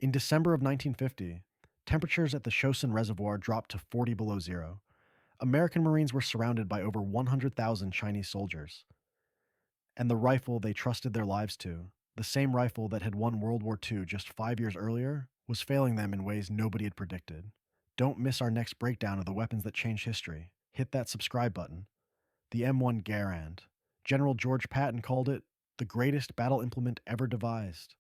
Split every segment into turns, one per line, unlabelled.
In December of 1950, temperatures at the Chosin Reservoir dropped to 40 below zero. American Marines were surrounded by over 100,000 Chinese soldiers. And the rifle they trusted their lives to, the same rifle that had won World War II just 5 years earlier, was failing them in ways nobody had predicted. Don't miss our next breakdown of the weapons that changed history. Hit that subscribe button. The M1 Garand. General George Patton called it the greatest battle implement ever devised.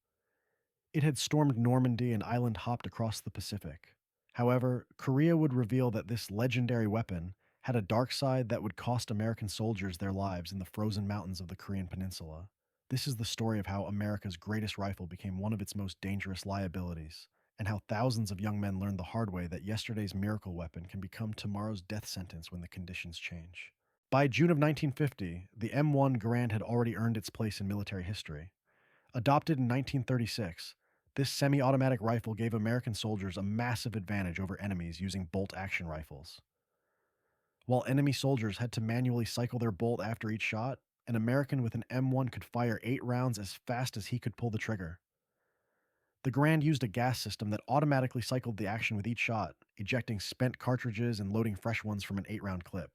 It had stormed Normandy and island hopped across the Pacific. However, Korea would reveal that this legendary weapon had a dark side that would cost American soldiers their lives in the frozen mountains of the Korean Peninsula. This is the story of how America's greatest rifle became one of its most dangerous liabilities, and how thousands of young men learned the hard way that yesterday's miracle weapon can become tomorrow's death sentence when the conditions change. By June of 1950, the M1 Garand had already earned its place in military history. Adopted in 1936, this semi automatic rifle gave American soldiers a massive advantage over enemies using bolt action rifles. While enemy soldiers had to manually cycle their bolt after each shot, an American with an M1 could fire 8 rounds as fast as he could pull the trigger. The Grand used a gas system that automatically cycled the action with each shot, ejecting spent cartridges and loading fresh ones from an 8 round clip.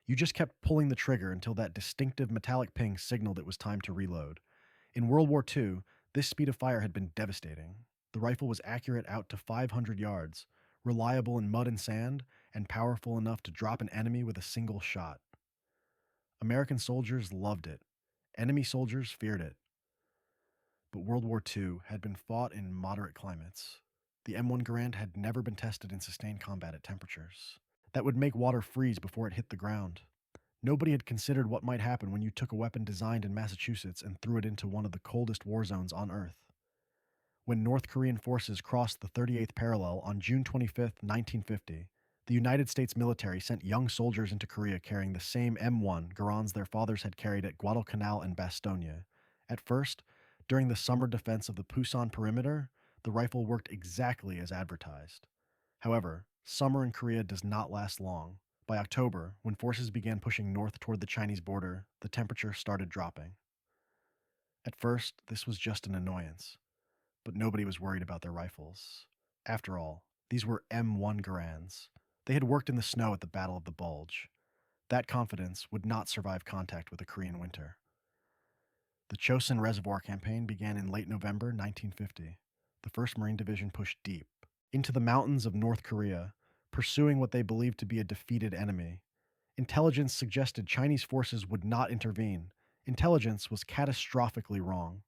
You just kept pulling the trigger until that distinctive metallic ping signaled it was time to reload. In World War II, this speed of fire had been devastating. The rifle was accurate out to 500 yards, reliable in mud and sand, and powerful enough to drop an enemy with a single shot. American soldiers loved it. Enemy soldiers feared it. But World War II had been fought in moderate climates. The M1 Garand had never been tested in sustained combat at temperatures that would make water freeze before it hit the ground. Nobody had considered what might happen when you took a weapon designed in Massachusetts and threw it into one of the coldest war zones on Earth. When North Korean forces crossed the 38th parallel on June 25, 1950, the United States military sent young soldiers into Korea carrying the same M1 Garands their fathers had carried at Guadalcanal and Bastogne. At first, during the summer defense of the Pusan perimeter, the rifle worked exactly as advertised. However, summer in Korea does not last long. By October, when forces began pushing north toward the Chinese border, the temperature started dropping. At first, this was just an annoyance, but nobody was worried about their rifles. After all, these were M1 Garands. They had worked in the snow at the Battle of the Bulge. That confidence would not survive contact with the Korean winter. The Chosin Reservoir Campaign began in late November 1950. The 1st Marine Division pushed deep into the mountains of North Korea, pursuing what they believed to be a defeated enemy. Intelligence suggested Chinese forces would not intervene. Intelligence was catastrophically wrong.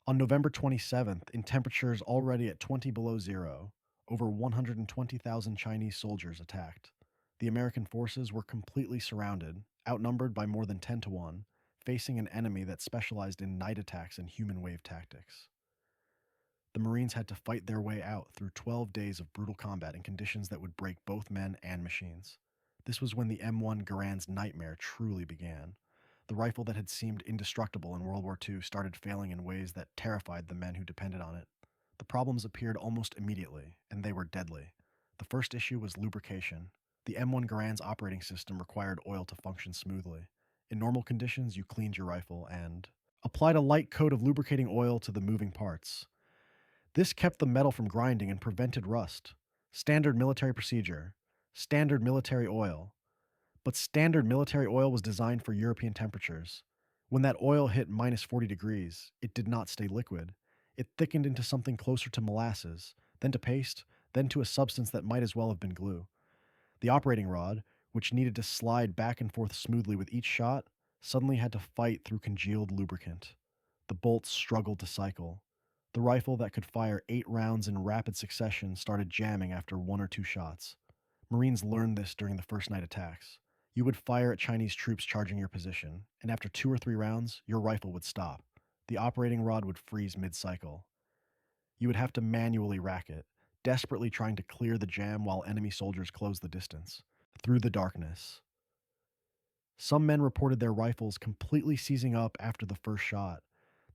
On November 27th, in temperatures already at 20 below zero, over 120,000 Chinese soldiers attacked. The American forces were completely surrounded, outnumbered by more than 10 to 1, facing an enemy that specialized in night attacks and human wave tactics. The Marines had to fight their way out through 12 days of brutal combat in conditions that would break both men and machines. This was when the M1 Garand's nightmare truly began. The rifle that had seemed indestructible in World War II started failing in ways that terrified the men who depended on it. The problems appeared almost immediately, and they were deadly. The first issue was lubrication. The M1 Garand's operating system required oil to function smoothly. In normal conditions, you cleaned your rifle and applied a light coat of lubricating oil to the moving parts. This kept the metal from grinding and prevented rust. Standard military procedure. Standard military oil. But standard military oil was designed for European temperatures. When that oil hit minus 40 degrees, it did not stay liquid. It thickened into something closer to molasses, then to paste, then to a substance that might as well have been glue. The operating rod, which needed to slide back and forth smoothly with each shot, suddenly had to fight through congealed lubricant. The bolts struggled to cycle. The rifle that could fire 8 rounds in rapid succession started jamming after 1 or 2 shots. Marines learned this during the first night attacks. You would fire at Chinese troops charging your position, and after 2 or 3 rounds, your rifle would stop. The operating rod would freeze mid-cycle. You would have to manually rack it, desperately trying to clear the jam while enemy soldiers closed the distance. Through the darkness. Some men reported their rifles completely seizing up after the first shot.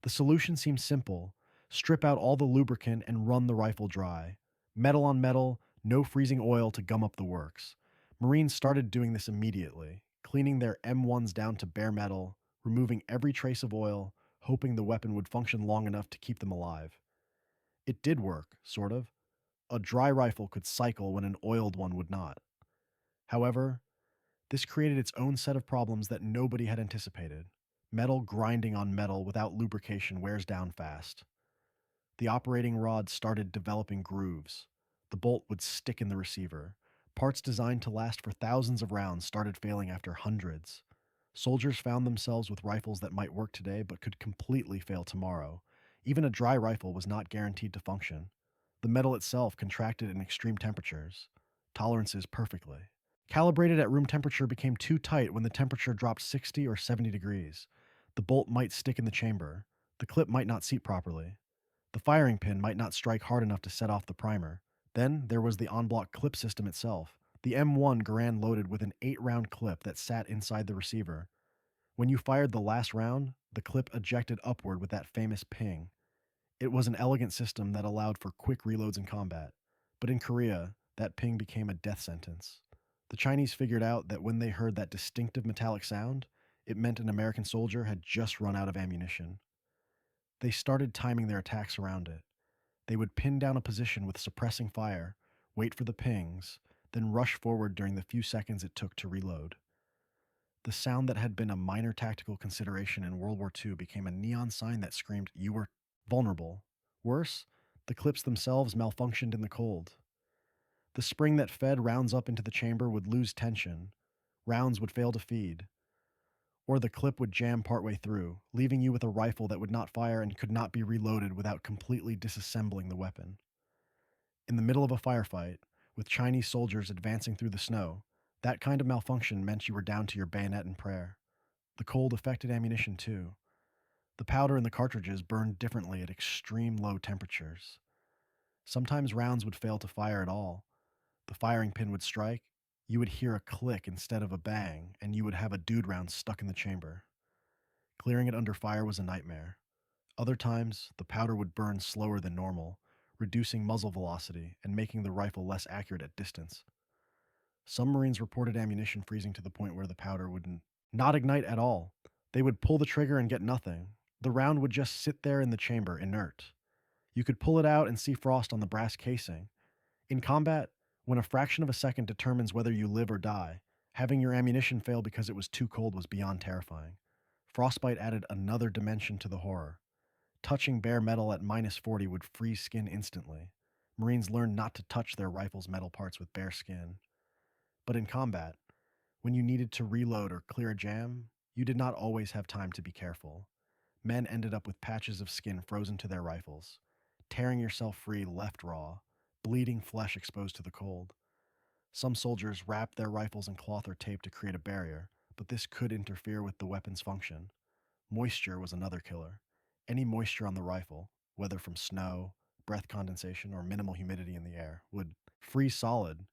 The solution seemed simple. Strip out all the lubricant and run the rifle dry. Metal on metal, no freezing oil to gum up the works. Marines started doing this immediately, cleaning their M1s down to bare metal, removing every trace of oil, hoping the weapon would function long enough to keep them alive. It did work, sort of. A dry rifle could cycle when an oiled one would not. However, this created its own set of problems that nobody had anticipated. Metal grinding on metal without lubrication wears down fast. The operating rod started developing grooves. The bolt would stick in the receiver. Parts designed to last for thousands of rounds started failing after hundreds. Soldiers found themselves with rifles that might work today but could completely fail tomorrow. Even a dry rifle was not guaranteed to function. The metal itself contracted in extreme temperatures, tolerances perfectly. Calibrated at room temperature became too tight when the temperature dropped 60 or 70 degrees. The bolt might stick in the chamber. The clip might not seat properly. The firing pin might not strike hard enough to set off the primer. Then there was the on-block clip system itself. The M1 Garand loaded with an 8-round clip that sat inside the receiver. When you fired the last round, the clip ejected upward with that famous ping. It was an elegant system that allowed for quick reloads in combat. But in Korea, that ping became a death sentence. The Chinese figured out that when they heard that distinctive metallic sound, it meant an American soldier had just run out of ammunition. They started timing their attacks around it. They would pin down a position with suppressing fire, wait for the pings, then rush forward during the few seconds it took to reload. The sound that had been a minor tactical consideration in World War II became a neon sign that screamed, "You were vulnerable." Worse, the clips themselves malfunctioned in the cold. The spring that fed rounds up into the chamber would lose tension, rounds would fail to feed, or the clip would jam partway through, leaving you with a rifle that would not fire and could not be reloaded without completely disassembling the weapon. In the middle of a firefight, with Chinese soldiers advancing through the snow, that kind of malfunction meant you were down to your bayonet in prayer. The cold affected ammunition too. The powder in the cartridges burned differently at extreme low temperatures. Sometimes rounds would fail to fire at all. The firing pin would strike, you would hear a click instead of a bang, and you would have a dude round stuck in the chamber. Clearing it under fire was a nightmare. Other times, the powder would burn slower than normal, reducing muzzle velocity and making the rifle less accurate at distance. Some Marines reported ammunition freezing to the point where the powder would not ignite at all. They would pull the trigger and get nothing. The round would just sit there in the chamber, inert. You could pull it out and see frost on the brass casing. In combat, when a fraction of a second determines whether you live or die, having your ammunition fail because it was too cold was beyond terrifying. Frostbite added another dimension to the horror. Touching bare metal at -40 would freeze skin instantly. Marines learned not to touch their rifles' metal parts with bare skin. But in combat, when you needed to reload or clear a jam, you did not always have time to be careful. Men ended up with patches of skin frozen to their rifles, tearing yourself free left raw, bleeding flesh exposed to the cold. Some soldiers wrapped their rifles in cloth or tape to create a barrier, but this could interfere with the weapon's function. Moisture was another killer. Any moisture on the rifle, whether from snow, breath condensation, or minimal humidity in the air, would freeze solid.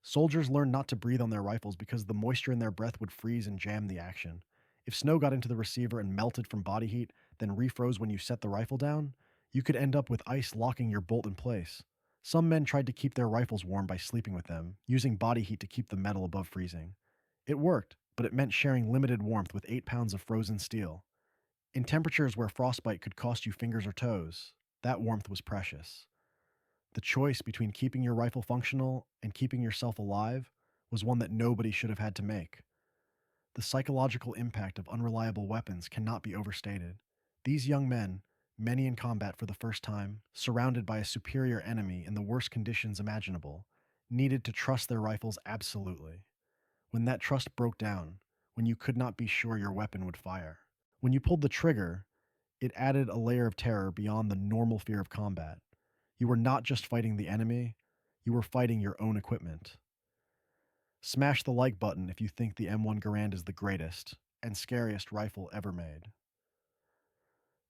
Soldiers learned not to breathe on their rifles because the moisture in their breath would freeze and jam the action. If snow got into the receiver and melted from body heat, then refroze when you set the rifle down, you could end up with ice locking your bolt in place. Some men tried to keep their rifles warm by sleeping with them, using body heat to keep the metal above freezing. It worked, but it meant sharing limited warmth with 8 pounds of frozen steel. In temperatures where frostbite could cost you fingers or toes, that warmth was precious. The choice between keeping your rifle functional and keeping yourself alive was one that nobody should have had to make. The psychological impact of unreliable weapons cannot be overstated. These young men, many in combat for the first time, surrounded by a superior enemy in the worst conditions imaginable, needed to trust their rifles absolutely. When that trust broke down, when you could not be sure your weapon would fire, when you pulled the trigger, it added a layer of terror beyond the normal fear of combat. You were not just fighting the enemy, you were fighting your own equipment. Smash the like button if you think the M1 Garand is the greatest and scariest rifle ever made.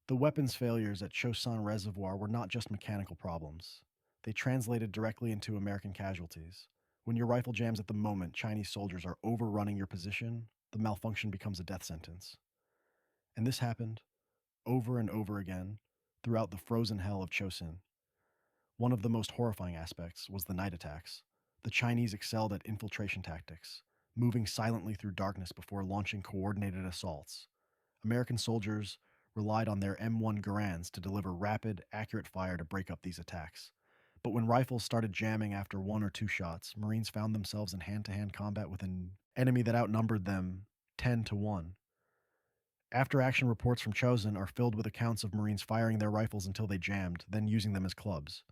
The weapons failures at Chosun Reservoir were not just mechanical problems. They translated directly into American casualties. When your rifle jams at the moment Chinese soldiers are overrunning your position, the malfunction becomes a death sentence. And this happened over and over again throughout the frozen hell of Chosun. One of the most horrifying aspects was the night attacks. The Chinese excelled at infiltration tactics, moving silently through darkness before launching coordinated assaults. American soldiers relied on their M1 Garands to deliver rapid, accurate fire to break up these attacks. But when rifles started jamming after one or two shots, Marines found themselves in hand to hand combat with an enemy that outnumbered them 10 to 1. After action reports from Chosen are filled with accounts of Marines firing their rifles until they jammed, then using them as clubs.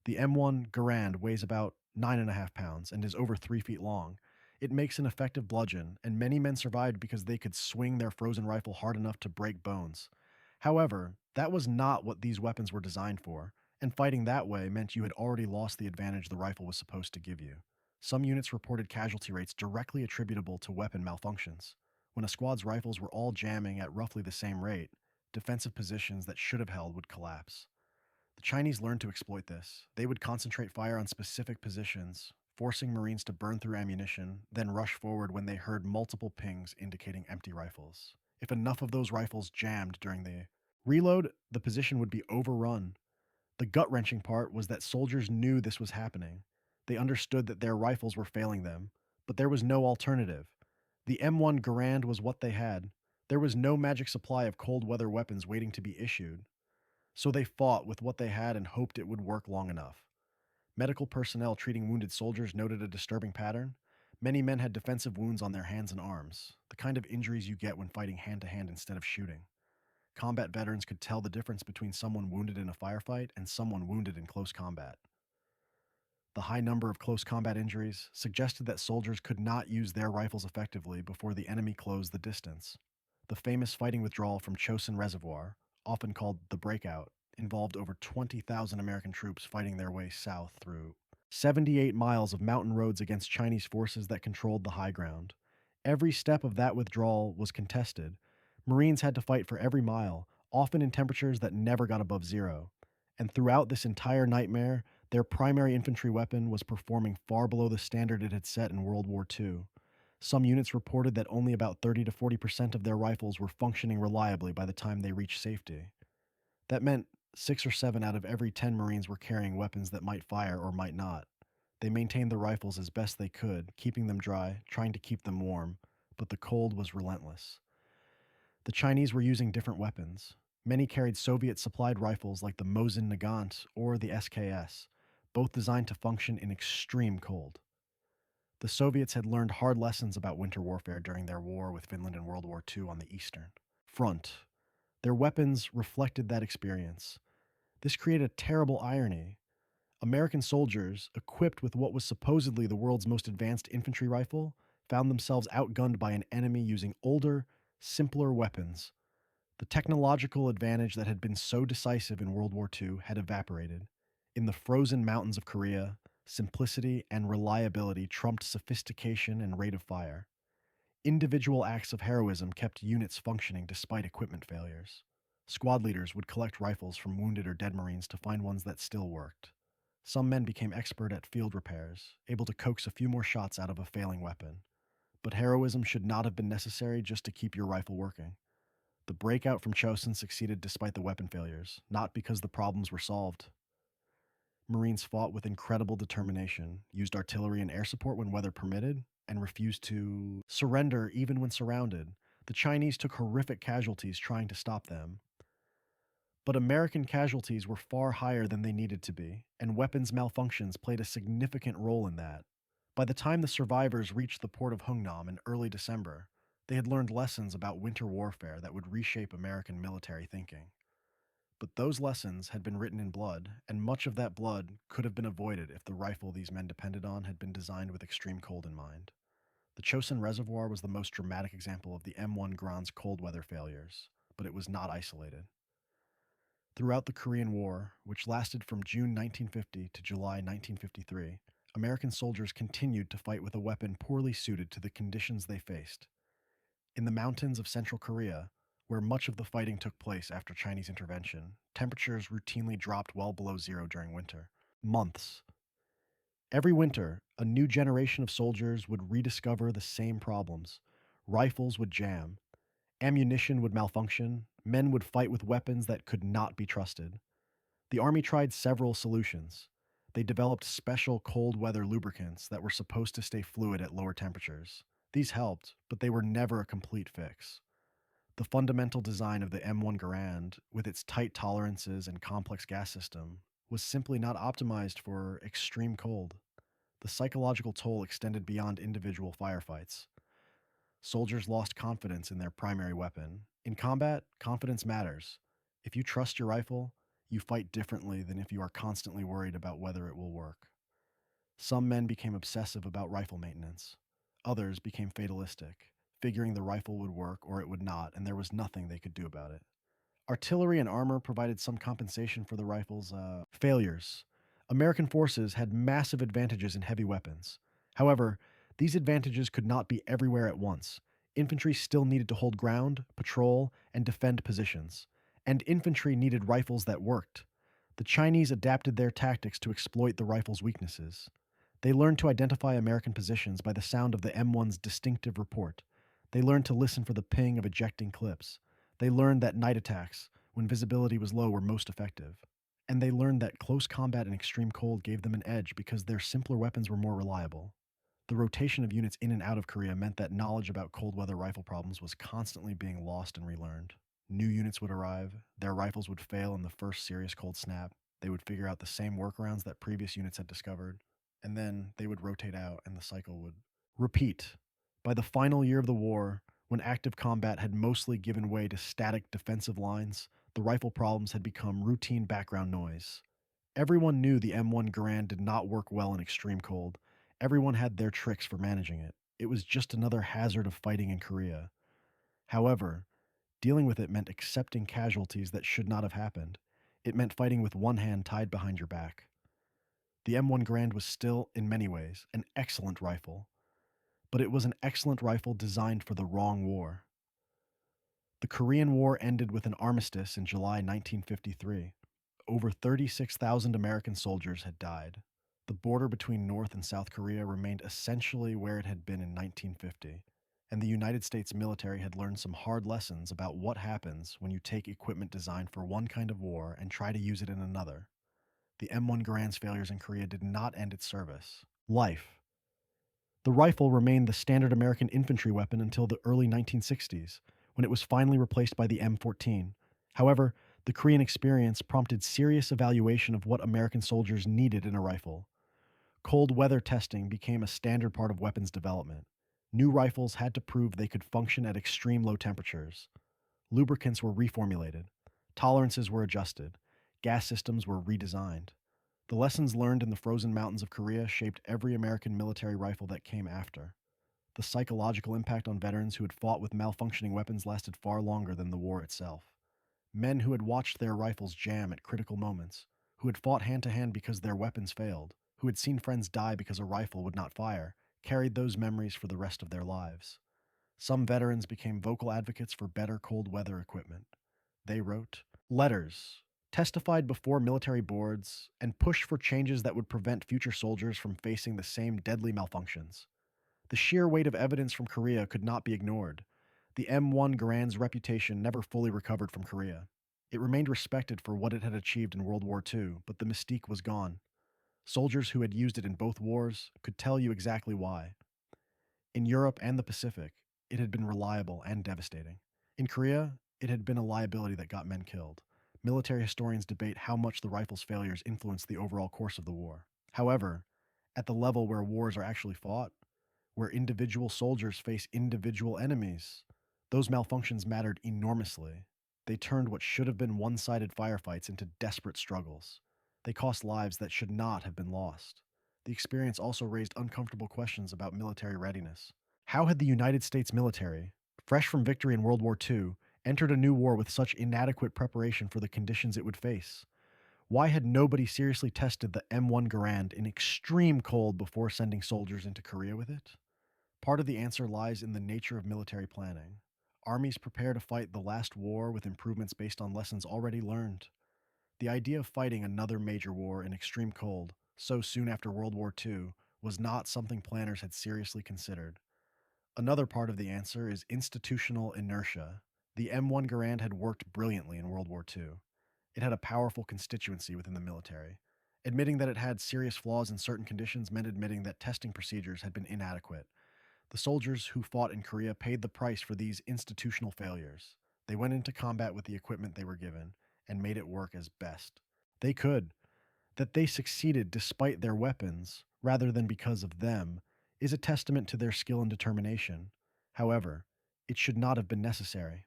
The M1 Garand weighs about 9.5 pounds and is over 3 feet long. It makes an effective bludgeon, and many men survived because they could swing their frozen rifle hard enough to break bones. However, that was not what these weapons were designed for, and fighting that way meant you had already lost the advantage the rifle was supposed to give you. Some units reported casualty rates directly attributable to weapon malfunctions. When a squad's rifles were all jamming at roughly the same rate, defensive positions that should have held would collapse. The Chinese learned to exploit this. They would concentrate fire on specific positions, forcing Marines to burn through ammunition, then rush forward when they heard multiple pings indicating empty rifles. If enough of those rifles jammed during the reload, the position would be overrun. The gut-wrenching part was that soldiers knew this was happening. They understood that their rifles were failing them, but there was no alternative. The M1 Garand was what they had. There was no magic supply of cold weather weapons waiting to be issued. So they fought with what they had and hoped it would work long enough. Medical personnel treating wounded soldiers noted a disturbing pattern. Many men had defensive wounds on their hands and arms, the kind of injuries you get when fighting hand to hand instead of shooting. Combat veterans could tell the difference between someone wounded in a firefight and someone wounded in close combat. The high number of close combat injuries suggested that soldiers could not use their rifles effectively before the enemy closed the distance. The famous fighting withdrawal from Chosin Reservoir, often called the Breakout, involved over 20,000 American troops fighting their way south through 78 miles of mountain roads against Chinese forces that controlled the high ground. Every step of that withdrawal was contested. Marines had to fight for every mile, often in temperatures that never got above zero. And throughout this entire nightmare, their primary infantry weapon was performing far below the standard it had set in World War II. Some units reported that only about 30 to 40% of their rifles were functioning reliably by the time they reached safety. That meant 6 or 7 out of every 10 Marines were carrying weapons that might fire or might not. They maintained the rifles as best they could, keeping them dry, trying to keep them warm, but the cold was relentless. The Chinese were using different weapons. Many carried Soviet-supplied rifles like the Mosin Nagant or the SKS, both designed to function in extreme cold. The Soviets had learned hard lessons about winter warfare during their war with Finland in World War II on the Eastern Front. Their weapons reflected that experience. This created a terrible irony. American soldiers, equipped with what was supposedly the world's most advanced infantry rifle, found themselves outgunned by an enemy using older, simpler weapons. The technological advantage that had been so decisive in World War II had evaporated. In the frozen mountains of Korea, simplicity and reliability trumped sophistication and rate of fire. Individual acts of heroism kept units functioning despite equipment failures. Squad leaders would collect rifles from wounded or dead Marines to find ones that still worked. Some men became expert at field repairs, able to coax a few more shots out of a failing weapon. But heroism should not have been necessary just to keep your rifle working. The breakout from Chosin succeeded despite the weapon failures, not because the problems were solved. Marines fought with incredible determination, used artillery and air support when weather permitted, and refused to surrender even when surrounded. The Chinese took horrific casualties trying to stop them. But American casualties were far higher than they needed to be, and weapons malfunctions played a significant role in that. By the time the survivors reached the port of Hungnam in early December, they had learned lessons about winter warfare that would reshape American military thinking. But those lessons had been written in blood, and much of that blood could have been avoided if the rifle these men depended on had been designed with extreme cold in mind. The Chosin Reservoir was the most dramatic example of the M1 Grand's cold weather failures, but it was not isolated. Throughout the Korean War, which lasted from June 1950 to July 1953, American soldiers continued to fight with a weapon poorly suited to the conditions they faced. In the mountains of central Korea, where much of the fighting took place after Chinese intervention, temperatures routinely dropped well below zero during winter. Months. Every winter, a new generation of soldiers would rediscover the same problems. Rifles would jam, ammunition would malfunction, men would fight with weapons that could not be trusted. The Army tried several solutions. They developed special cold weather lubricants that were supposed to stay fluid at lower temperatures. These helped, but they were never a complete fix. The fundamental design of the M1 Garand, with its tight tolerances and complex gas system, was simply not optimized for extreme cold. The psychological toll extended beyond individual firefights. Soldiers lost confidence in their primary weapon. In combat, confidence matters. If you trust your rifle, you fight differently than if you are constantly worried about whether it will work. Some men became obsessive about rifle maintenance. Others became fatalistic, figuring the rifle would work or it would not, and there was nothing they could do about it. Artillery and armor provided some compensation for the rifle's failures. American forces had massive advantages in heavy weapons. However, these advantages could not be everywhere at once. Infantry still needed to hold ground, patrol, and defend positions. And infantry needed rifles that worked. The Chinese adapted their tactics to exploit the rifle's weaknesses. They learned to identify American positions by the sound of the M1's distinctive report. They learned to listen for the ping of ejecting clips. They learned that night attacks, when visibility was low, were most effective. And they learned that close combat in extreme cold gave them an edge because their simpler weapons were more reliable. The rotation of units in and out of Korea meant that knowledge about cold weather rifle problems was constantly being lost and relearned. New units would arrive, their rifles would fail in the first serious cold snap, they would figure out the same workarounds that previous units had discovered, and then they would rotate out and the cycle would repeat. By the final year of the war, when active combat had mostly given way to static defensive lines, the rifle problems had become routine background noise. Everyone knew the M1 Garand did not work well in extreme cold. Everyone had their tricks for managing it. It was just another hazard of fighting in Korea. However, dealing with it meant accepting casualties that should not have happened. It meant fighting with one hand tied behind your back. The M1 Garand was still, in many ways, an excellent rifle, but it was an excellent rifle designed for the wrong war. The Korean War ended with an armistice in July 1953. Over 36,000 American soldiers had died. The border between North and South Korea remained essentially where it had been in 1950, and the United States military had learned some hard lessons about what happens when you take equipment designed for one kind of war and try to use it in another. The M1 Garand's failures in Korea did not end its service. Life. The rifle remained the standard American infantry weapon until the early 1960s, when it was finally replaced by the M14. However, the Korean experience prompted serious evaluation of what American soldiers needed in a rifle. Cold weather testing became a standard part of weapons development. New rifles had to prove they could function at extreme low temperatures. Lubricants were reformulated. Tolerances were adjusted. Gas systems were redesigned. The lessons learned in the frozen mountains of Korea shaped every American military rifle that came after. The psychological impact on veterans who had fought with malfunctioning weapons lasted far longer than the war itself. Men who had watched their rifles jam at critical moments, who had fought hand to hand because their weapons failed, who had seen friends die because a rifle would not fire, carried those memories for the rest of their lives. Some veterans became vocal advocates for better cold weather equipment. They wrote letters, testified before military boards, and pushed for changes that would prevent future soldiers from facing the same deadly malfunctions. The sheer weight of evidence from Korea could not be ignored. The M1 Garand's reputation never fully recovered from Korea. It remained respected for what it had achieved in World War II, but the mystique was gone. Soldiers who had used it in both wars could tell you exactly why. In Europe and the Pacific, it had been reliable and devastating. In Korea, it had been a liability that got men killed. Military historians debate how much the rifle's failures influenced the overall course of the war. However, at the level where wars are actually fought, where individual soldiers face individual enemies, those malfunctions mattered enormously. They turned what should have been one-sided firefights into desperate struggles. They cost lives that should not have been lost. The experience also raised uncomfortable questions about military readiness. How had the United States military, fresh from victory in World War II, entered a new war with such inadequate preparation for the conditions it would face? Why had nobody seriously tested the M1 Garand in extreme cold before sending soldiers into Korea with it? Part of the answer lies in the nature of military planning. Armies prepare to fight the last war with improvements based on lessons already learned. The idea of fighting another major war in extreme cold, so soon after World War II, was not something planners had seriously considered. Another part of the answer is institutional inertia. The M1 Garand had worked brilliantly in World War II. It had a powerful constituency within the military. Admitting that it had serious flaws in certain conditions meant admitting that testing procedures had been inadequate. The soldiers who fought in Korea paid the price for these institutional failures. They went into combat with the equipment they were given and made it work as best they could. That they succeeded despite their weapons, rather than because of them, is a testament to their skill and determination. However, it should not have been necessary.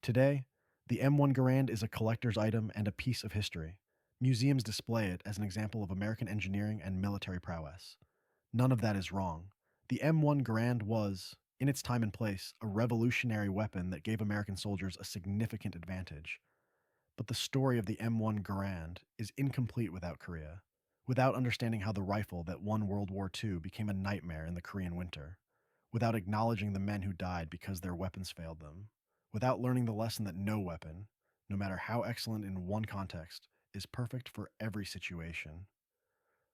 Today, the M1 Garand is a collector's item and a piece of history. Museums display it as an example of American engineering and military prowess. None of that is wrong. The M1 Garand was, in its time and place, a revolutionary weapon that gave American soldiers a significant advantage. But the story of the M1 Garand is incomplete without Korea, without understanding how the rifle that won World War II became a nightmare in the Korean winter, without acknowledging the men who died because their weapons failed them, without learning the lesson that no weapon, no matter how excellent in one context, is perfect for every situation.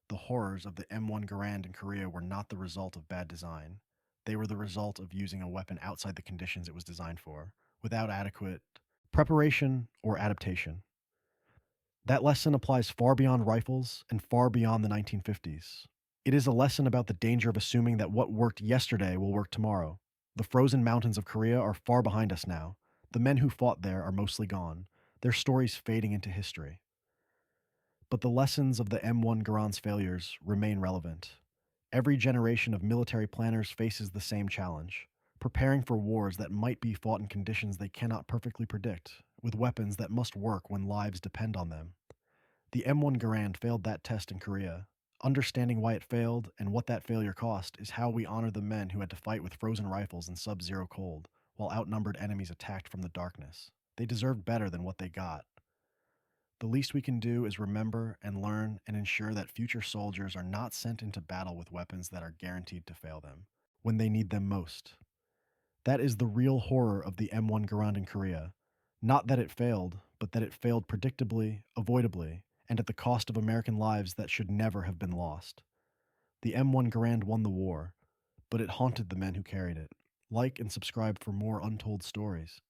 The horrors of the M1 Garand in Korea were not the result of bad design. They were the result of using a weapon outside the conditions it was designed for, without adequate preparation or adaptation. That lesson applies far beyond rifles and far beyond the 1950s. It is a lesson about the danger of assuming that what worked yesterday will work tomorrow. The frozen mountains of Korea are far behind us now. The men who fought there are mostly gone, their stories fading into history. But the lessons of the M1 Garand's failures remain relevant. Every generation of military planners faces the same challenge, preparing for wars that might be fought in conditions they cannot perfectly predict, with weapons that must work when lives depend on them. The M1 Garand failed that test in Korea. Understanding why it failed and what that failure cost is how we honor the men who had to fight with frozen rifles in sub-zero cold, while outnumbered enemies attacked from the darkness. They deserved better than what they got. The least we can do is remember and learn and ensure that future soldiers are not sent into battle with weapons that are guaranteed to fail them when they need them most. That is the real horror of the M1 Garand in Korea. Not that it failed, but that it failed predictably, avoidably, and at the cost of American lives that should never have been lost. The M1 Garand won the war, but it haunted the men who carried it. Like and subscribe for more untold stories.